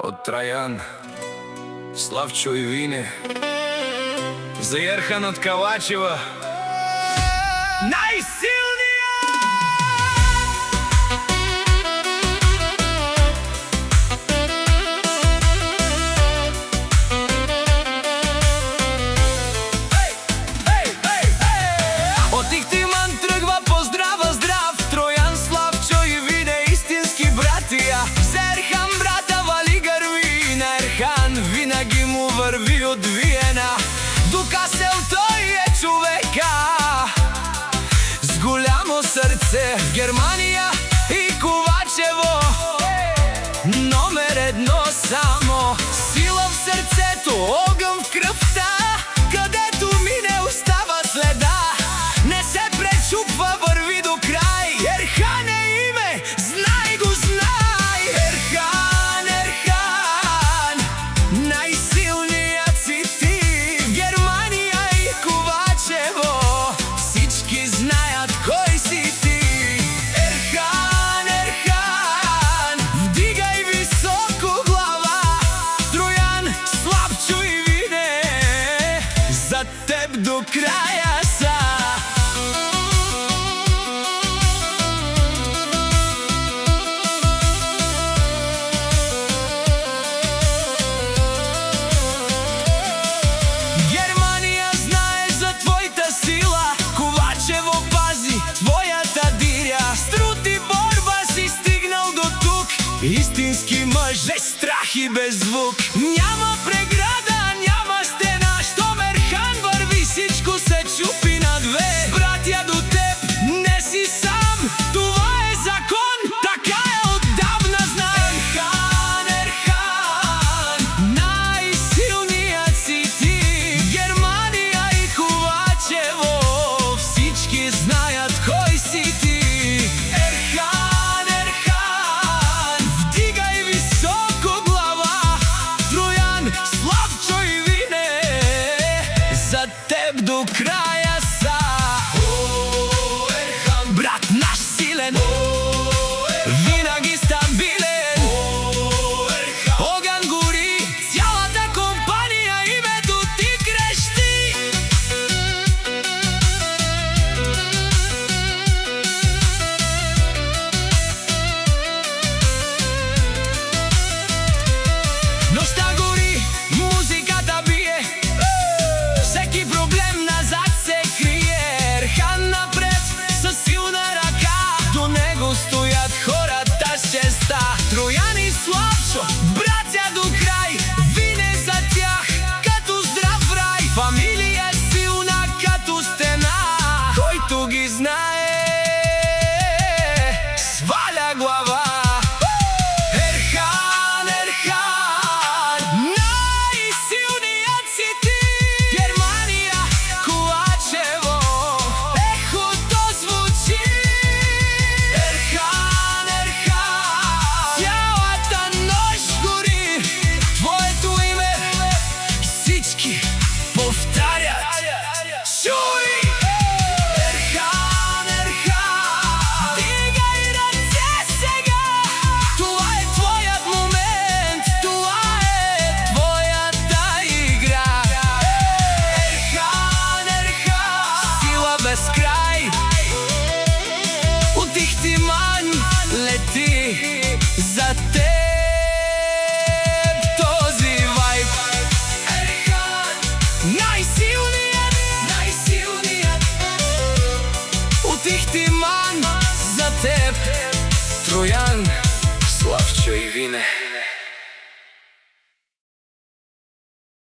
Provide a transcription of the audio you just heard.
Од Трајан, Славчо и Вине, за Ерхан од Кавачева. Од Ихтиман тргва поздрава здрав, Тројан, Славчо и Вине, истински братија. За Ерхан брата вали грви, на Ерхан винаги му врви одвиена. Докасел тој е човека с голямо срце, в Германија и Ковачево номер едно само. Сила в срцето, огън в кръвта, където мине остава следа. Не се пречупва, върви до край. Ерхан е име, знай го, знай. Ерхан, Ерхан, най-силният си ти. В Германия и Ковачево всички знаят кой си ти. Ерхан, Ерхан, вдигай високо глава. Троян, Славчо и Вине, за теб до края са. Германия знае за твоята сила, Ковачево пази твоята диря. С труд и борба си стигнал до тук, истински мъж, без страх и без звук. Няма преграда, няма стена, щом Ерхан върви, всичко се чупи на две. Братя, до теб не си сам, това е закон, така е отдавна знам. Ерхан, Ерхан, най-силният си ти. В Германия и Ковачево всички знаят кой си ти. Ерхан, Ерхан, вдигай високо глава. Троян, Славчо и Вине, за теб до края са. О, Ерхан, брат наш силен, винаги стабилен. О, Ерхан, огън гори, цялата компания, името ти крещи. Нощта гори, музиката бие, всеки проблем назад се крие. Ерхан напред със силна ръка, до него стоят хората с честа. Троян и Славчо, братя до край, Вине за тях като здрав рай. Фамилия силна като стена, който ги знае сваля глава. Ерхан, Ерхан, най-силният си ти. Германия, Ковачево, ехото звучи. Ерхан, Ерхан, цялата нощ гори, твоето име всички повтарят. Чуй! Ерхан, Ерхан, дигай ръце сега. Това е твоят момент, това е твоята игра. Ерхан, Ерхан, сила без край. От Ихтиман лети за теб този вайб. Ерхан, най-силният, най-силният. От Ихтиман за теб, Троян.